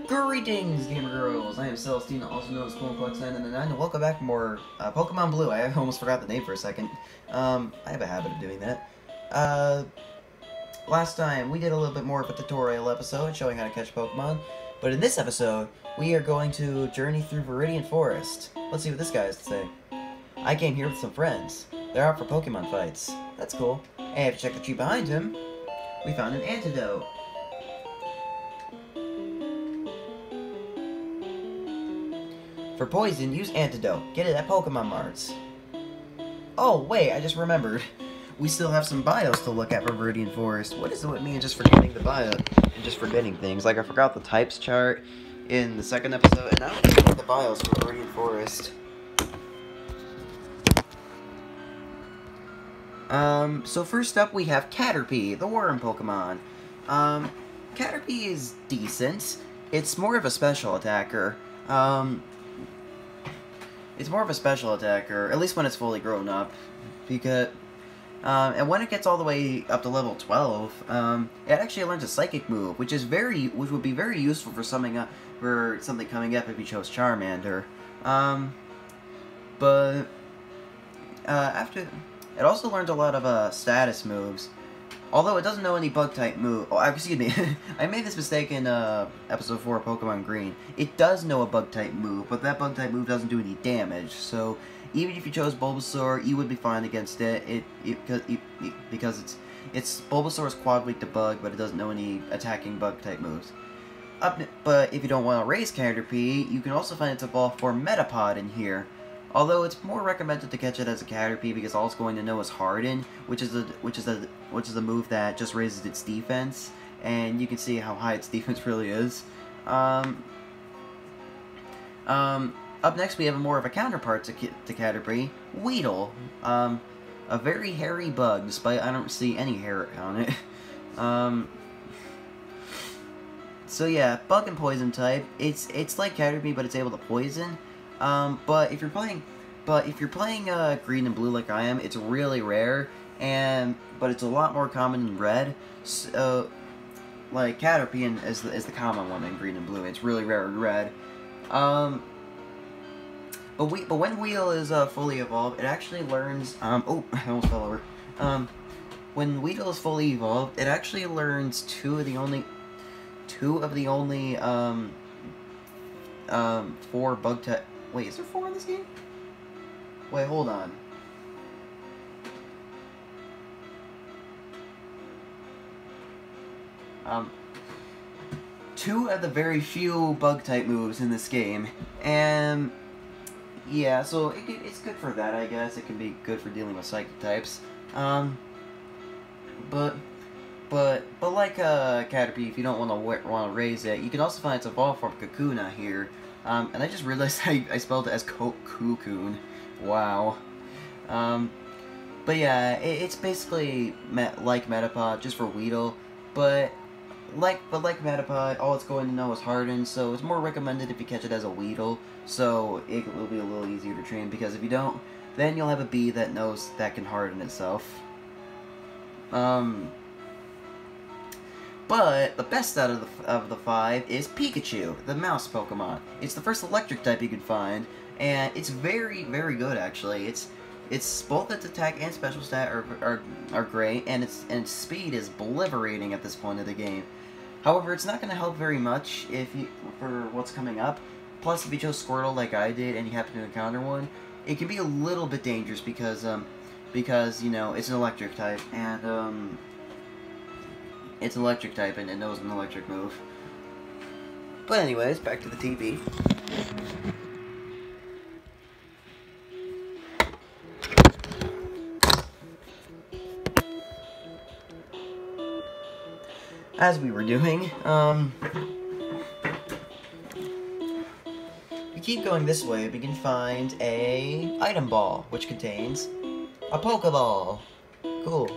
Greetings, gamer girls! I am Celestina, also known as Coolplex999, and welcome back for more Pokemon Blue. I almost forgot the name for a second. I have a habit of doing that. Last time, we did a little bit more of a tutorial episode showing how to catch Pokemon, but in this episode, we are going to journey through Viridian Forest. Let's see what this guy has to say. I came here with some friends. They're out for Pokemon fights. That's cool. And if you check the tree behind him, we found an antidote. For poison, use antidote. Get it at Pokemon Marts. Oh, wait, I just remembered. We still have some bios to look at for Viridian Forest. What is it with me and just forgetting the bio and just forgetting things? Like, I forgot the types chart in the second episode, and now I'm forgetting the bios for Viridian Forest. So first up we have Caterpie, the worm Pokemon. Caterpie is decent. It's more of a special attacker. It's more of a special attacker, at least when it's fully grown up, because, and when it gets all the way up to level 12, it actually learns a Psychic move, which would be very useful for something coming up if you chose Charmander. After, it also learns a lot of, status moves, although it doesn't know any Bug-type move. Oh, excuse me, I made this mistake in, Episode 4 of Pokemon Green. It does know a Bug-type move, but that Bug-type move doesn't do any damage, so even if you chose Bulbasaur, you would be fine against it, because it's Bulbasaur's quad weak to Bug, but it doesn't know any attacking Bug-type moves. But if you don't want to raise Caterpie, you can also find its evolved form Metapod in here. Although it's more recommended to catch it as a Caterpie because all it's going to know is Harden, which is a move that just raises its defense, and you can see how high its defense really is. Up next we have more of a counterpart to Caterpie, Weedle. A very hairy bug, despite I don't see any hair on it. So yeah, bug and poison type. It's like Caterpie, but it's able to poison. But if you're playing green and blue like I am, it's really rare, but it's a lot more common in red. So, like Caterpie is the common one in green and blue. It's really rare in red. But when Weedle is fully evolved, it actually learns. Oh, I almost fell over. When Weedle is fully evolved, it actually learns two of the only 4 bug type. Wait, is there 4 in this game? Wait, hold on. Two of the very few bug-type moves in this game, and yeah, so it's good for that, I guess. It can be good for dealing with psychic types. But like Caterpie, if you don't want to raise it, you can also find its evolved form Kakuna here. And I just realized I spelled it as Cocoon. Wow. But yeah, it's basically like Metapod, just for Weedle. But like Metapod, all it's going to know is Harden, so it's more recommended if you catch it as a Weedle, so it will be a little easier to train, because if you don't, then you'll have a bee that can harden itself. But the best out of the 5 is Pikachu, the mouse Pokemon. It's the first electric type you can find, and it's very, very good actually. It's both its attack and special stat are great, and its speed is obliterating at this point of the game. However, it's not going to help very much for what's coming up. Plus, if you chose Squirtle like I did and you happen to encounter one, it can be a little bit dangerous because you know, it's an electric type, and it's an electric type, and it knows an electric move. But anyways, back to the TV. As we were doing, we keep going this way, we can find a item ball, which contains a Pokeball. Cool.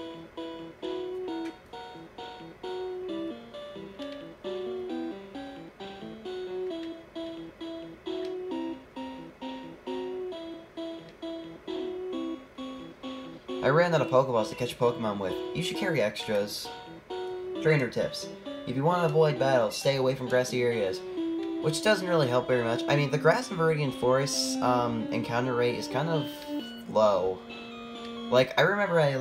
I ran out of Pokeballs to catch Pokemon with. You should carry extras. Trainer tips. If you want to avoid battles, stay away from grassy areas. which doesn't really help very much. I mean, the Grass and Viridian Forest encounter rate is kind of low. Like, I remember I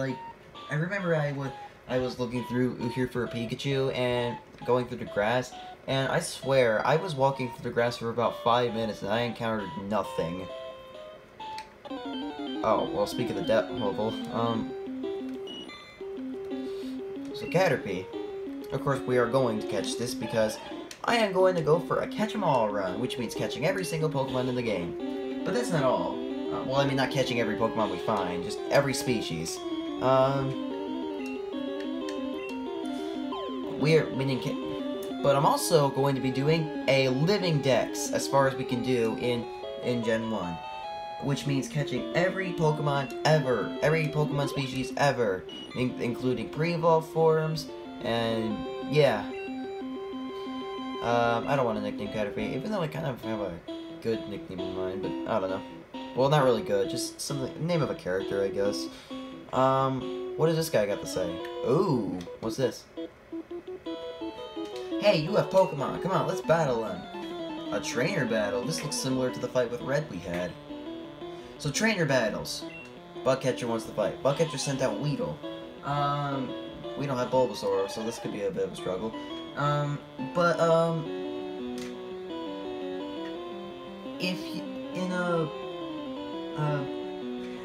was looking through here for a Pikachu and going through the grass, and I swear, I was walking through the grass for about 5 minutes and I encountered nothing. Oh, well, speak of the depth level, so Caterpie. Of course, we are going to catch this because I am going to go for a catch-em-all run, which means catching every single Pokemon in the game. But that's not all. Well, I mean, not catching every Pokemon we find, just every species. But I'm also going to be doing a living dex as far as we can do in Gen 1. Which means catching every Pokemon ever, every Pokemon species ever, including pre-evolved forms, and yeah. I don't want to nickname Caterpie, even though I kind of have a good nickname in mind, but I don't know. Well, not really good, just something, name of a character, I guess. What does this guy got to say? Ooh, what's this? Hey, you have Pokemon, come on, let's battle them. A trainer battle, this looks similar to the fight with Red we had. So, trainer battles. Bugcatcher wants to fight. Bugcatcher sent out Weedle. We don't have Bulbasaur, so this could be a bit of a struggle. If in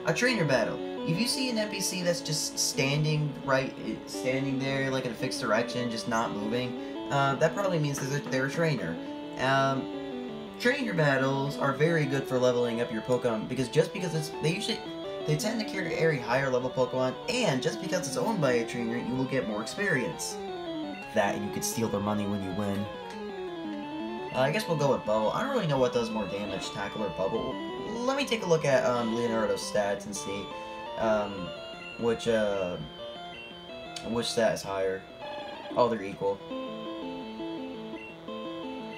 a trainer battle, if you see an NPC that's just standing there like in a fixed direction, just not moving, that probably means they're a trainer. Trainer battles are very good for leveling up your Pokemon because they tend to carry higher level Pokemon, and just because it's owned by a trainer, you will get more experience. That, and you can steal their money when you win. I guess we'll go with Bubble. I don't really know what does more damage, Tackle or Bubble. Let me take a look at Leonardo's stats and see which stat is higher. Oh, they're equal.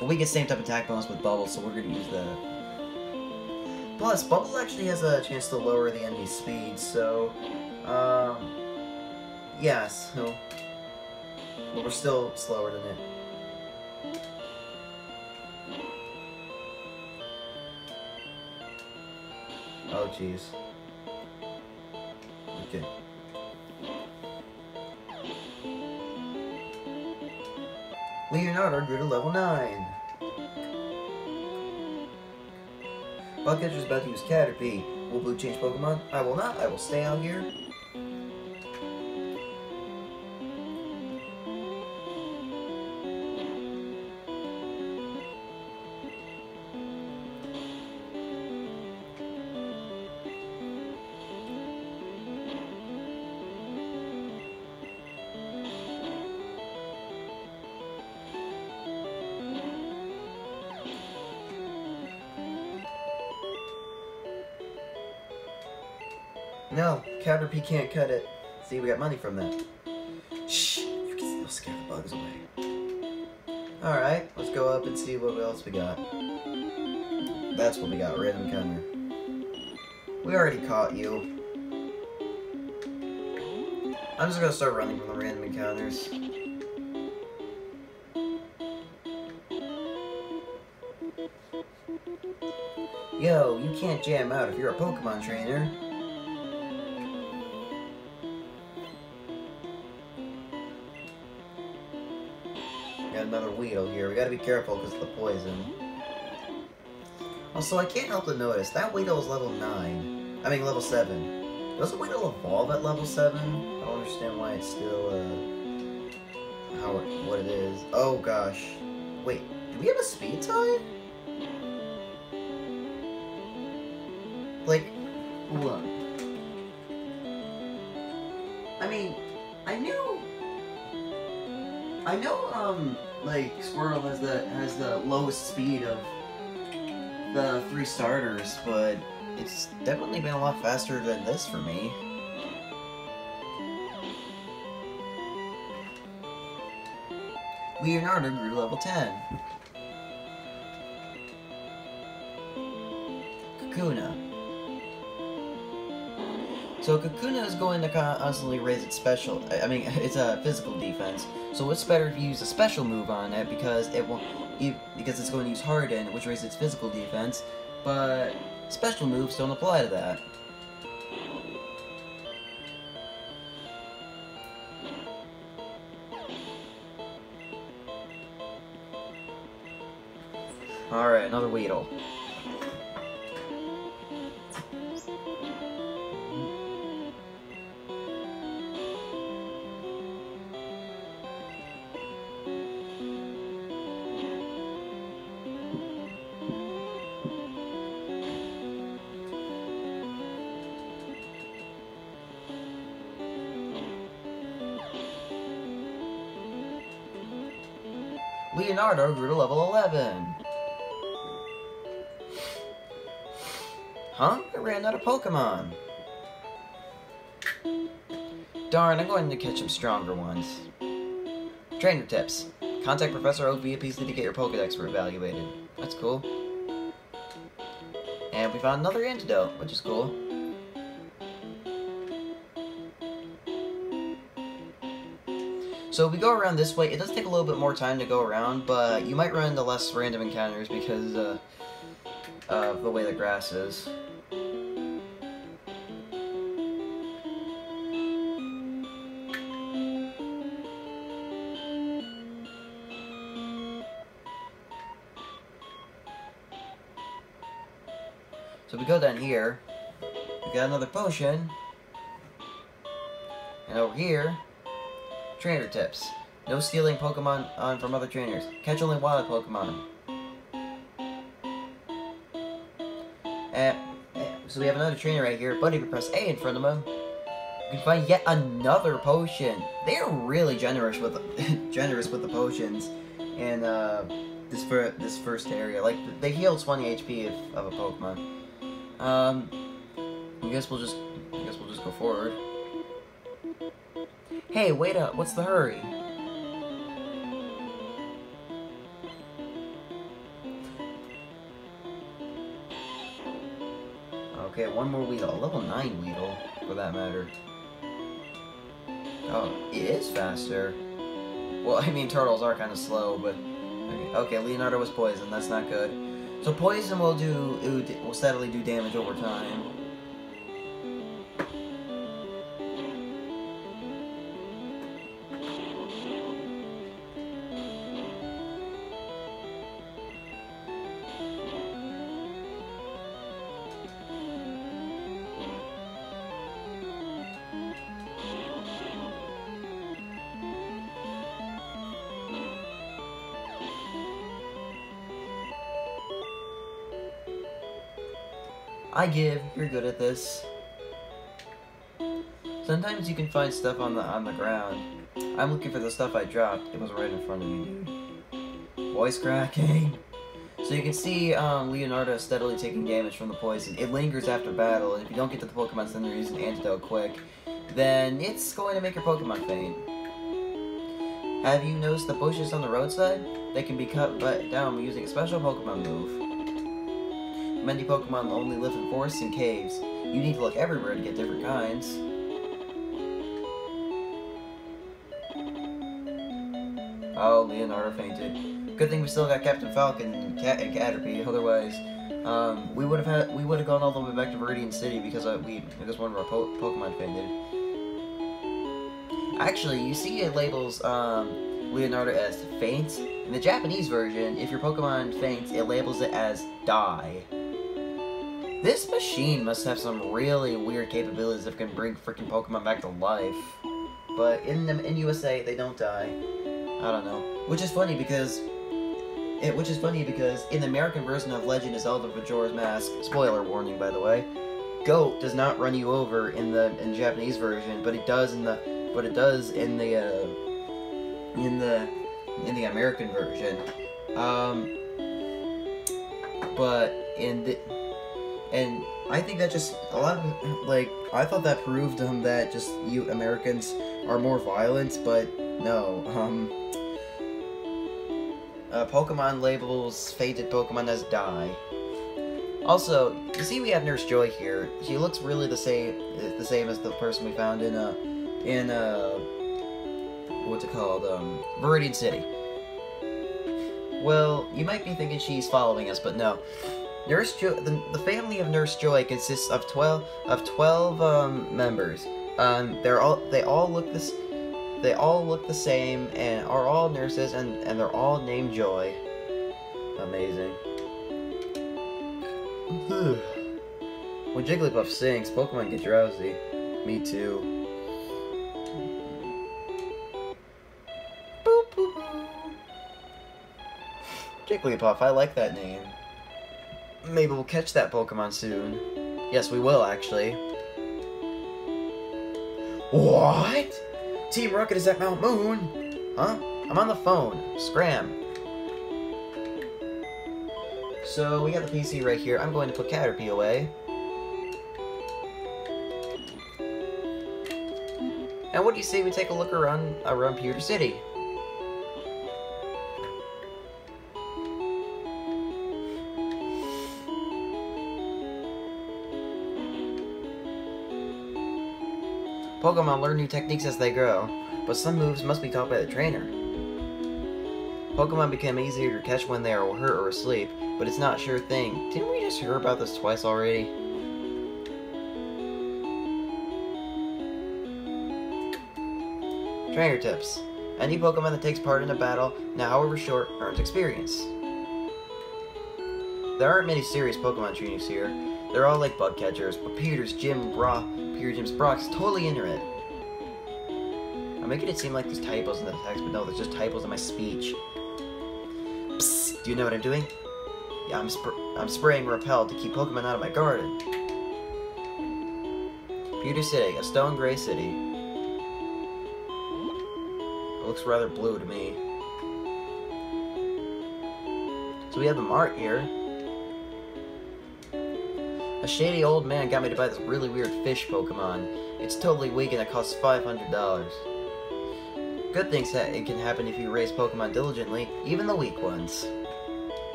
But we get same type of attack bonus with Bubble, so we're going to use that. Plus, Bubble actually has a chance to lower the enemy's speed, so... yeah, so... But we're still slower than it. Oh, jeez. Okay. Leonardo grew to level 9. Bugcatcher's about to use Caterpie. Will Blue change Pokemon? I will not. I will stay out here. No, Caterpie can't cut it. See, we got money from that. Shh! You can still scare the bugs away. Alright, let's go up and see what else we got. That's what we got, random encounter. We already caught you. I'm just gonna start running from the random encounters. Yo, you can't jam out if you're a Pokemon trainer. Got another Weedle here. We gotta be careful because of the poison. Also, I can't help but notice that Weedle is level 9. I mean, level 7. Doesn't Weedle evolve at level 7? I don't understand why it's still, what it is. Oh, gosh. Wait, do we have a speed tie? Like, hold on. I mean, I know, like, Squirtle has the lowest speed of the 3 starters, but it's definitely been a lot faster than this for me. Leonardo grew to level 10. Kakuna. So Kakuna is going to constantly raise its it's a physical defense. So it's better if you use a special move on it because it will. because it's going to use Harden, which raises its physical defense, but special moves don't apply to that. Alright, another Weedle. Leonardo grew to level 11. Huh? I ran out of Pokemon. Darn, I'm going to catch some stronger ones. Trainer tips. Contact Professor Oak via PC to get your Pokedex evaluated. That's cool. And we found another antidote, which is cool. So if we go around this way, it does take a little bit more time to go around, but you might run into less random encounters because of the way the grass is. So we go down here, we got another potion, and over here, trainer tips. No stealing Pokemon from other trainers. Catch only wild Pokemon. So we have another trainer right here, but if you press A in front of him, you can find yet another potion. They are really generous with the potions in this first area. Like they heal 20 HP of a Pokemon. I guess we'll just go forward. Hey, wait up! What's the hurry? Okay, one more Weedle. Level 9 Weedle, for that matter. Oh, it is faster. Well, I mean, turtles are kind of slow, but... Okay, Leonardo was poisoned. That's not good. So poison will steadily do damage over time. I give. You're good at this. Sometimes you can find stuff on the ground. I'm looking for the stuff I dropped. It was right in front of you, dude. Voice cracking. So you can see Leonardo steadily taking damage from the poison. It lingers after battle, and if you don't get to the Pokemon Center using antidote quick, then it's going to make your Pokemon faint. Have you noticed the bushes on the roadside? They can be cut down using a special Pokemon move. Many Pokemon only live in forests and caves. You need to look everywhere to get different kinds. Oh, Leonardo fainted. Good thing we still got Captain Falcon and Caterpie. Otherwise, we would have gone all the way back to Viridian City because one of our Pokemon fainted. Actually, you see it labels Leonardo as faint. In the Japanese version, if your Pokemon faints, it labels it as die. This machine must have some really weird capabilities that can bring freaking Pokemon back to life. But in USA, they don't die. I don't know. Which is funny because in the American version of Legend of Zelda Majora's Mask, spoiler warning by the way, Goat does not run you over in the Japanese version, but it does in the American version. And I think that just a lot of I thought that proved that just you Americans are more violent, but no. Pokemon labels fainted Pokemon as die. Also, you see we have Nurse Joy here. She looks really the same as the person we found in what's it called? Viridian City. Well, you might be thinking she's following us, but no. Nurse Joy, the family of Nurse Joy consists of 12 members. They all look the same and are all nurses, and they're all named Joy. Amazing. When Jigglypuff sings, Pokemon get drowsy. Me too. Boop, boop, boop. Jigglypuff, I like that name. Maybe we'll catch that Pokemon soon. Yes, we will, actually. What? Team Rocket is at Mount Moon? Huh? I'm on the phone. Scram. So, we got the PC right here. I'm going to put Caterpie away. And what do you say we take a look around Pewter City? Pokemon learn new techniques as they grow, but some moves must be taught by the trainer. Pokemon become easier to catch when they are hurt or asleep, but it's not a sure thing. Didn't we just hear about this twice already? Trainer tips. Any Pokemon that takes part in a battle, now however short, earns experience. There aren't many serious Pokemon trainers here. They're all like bug catchers, but Peter's Jim's Brock is totally into it. I'm making it seem like there's typos in the text, but no, there's just typos in my speech. Psst, do you know what I'm doing? Yeah, I'm spraying Repel to keep Pokemon out of my garden. Pewter City, a stone gray city. It looks rather blue to me. So we have the mart here. A shady old man got me to buy this really weird fish Pokemon. It's totally weak and it costs $500. Good things that it can happen if you raise Pokemon diligently, even the weak ones.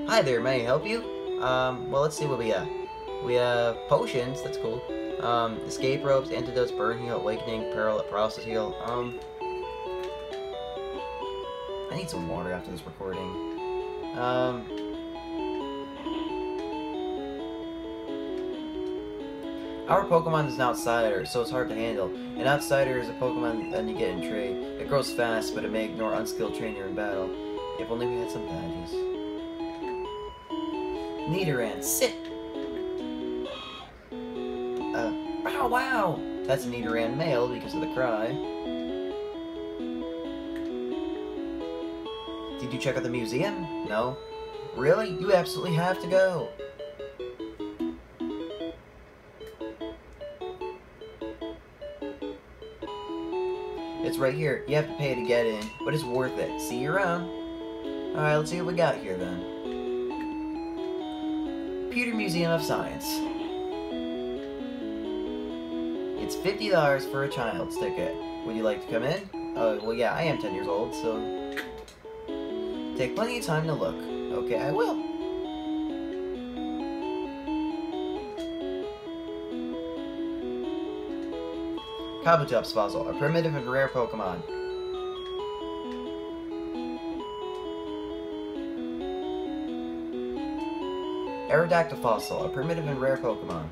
Hi there, may I help you? Well, let's see what we have. We have potions, that's cool. Escape ropes, antidotes, burn heal, awakening, paralysis heal. I need some water after this recording. Our Pokemon is an outsider, so it's hard to handle. An outsider is a Pokemon that you get in trade. It grows fast, but it may ignore unskilled trainer in battle. If only we had some badges. Nidoran, sit! Wow, wow! That's a Nidoran male because of the cry. Did you check out the museum? No? Really? You absolutely have to go! It's right here. You have to pay to get in, but it's worth it. See you around. Alright, let's see what we got here then. Pewter Museum of Science. It's $50 for a child's ticket. Would you like to come in? Well yeah, I am 10 years old, so... Take plenty of time to look. Okay, I will. Kabutops fossil, a primitive and rare Pokemon. Aerodactyl fossil, a primitive and rare Pokemon.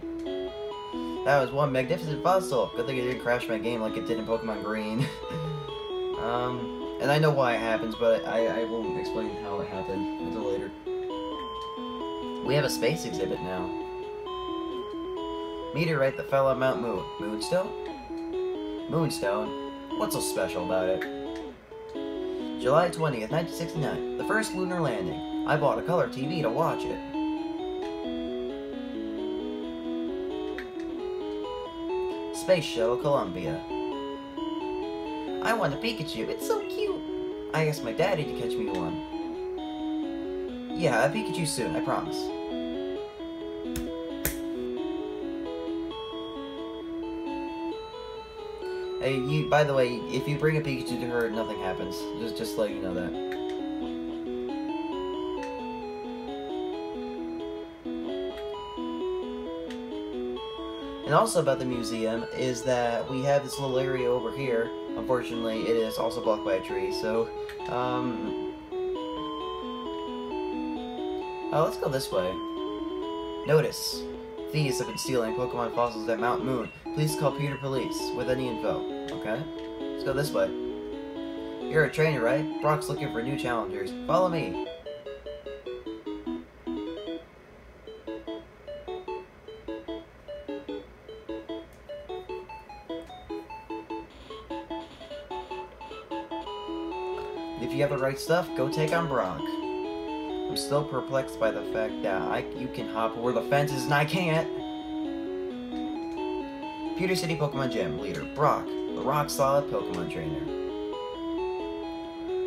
That was one magnificent fossil. Good thing it didn't crash my game like it did in Pokemon Green. And I know why it happens, but I won't explain how it happened until later. We have a space exhibit now. Meteorite that fell on Mount Moon. Moonstone? Moonstone? What's so special about it? July 20th, 1969. The first lunar landing. I bought a color TV to watch it. Space Shuttle Columbia. I want a Pikachu. It's so cute. I asked my daddy to catch me one. Yeah, a Pikachu soon, I promise. Hey, by the way, if you bring a Pikachu to her, nothing happens. Just let you know that. And also about the museum is that we have this little area over here. Unfortunately, it is also blocked by a tree, so, Let's go this way. Notice. Thieves have been stealing Pokemon fossils at Mount Moon. Please call Peter Police with any info. Okay. Let's go this way. You're a trainer, right? Brock's looking for new challengers. Follow me. If you have the right stuff, go take on Brock. I'm still perplexed by the fact that you can hop over the fences and I can't. Pewter City Pokemon Gym leader, Brock, the rock-solid Pokemon trainer.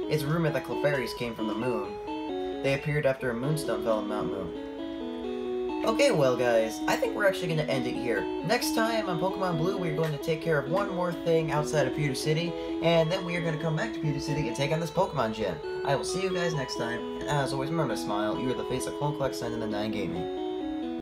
It's rumored that Clefairies came from the moon. They appeared after a moonstone fell on Mount Moon. Okay, well guys, I think we're actually going to end it here. Next time on Pokemon Blue, we're going to take care of one more thing outside of Pewter City, and then we are going to come back to Pewter City and take on this Pokemon Gym. I will see you guys next time, and as always, remember to smile. You are the face of Clone Collect Sun in the 9 Gaming.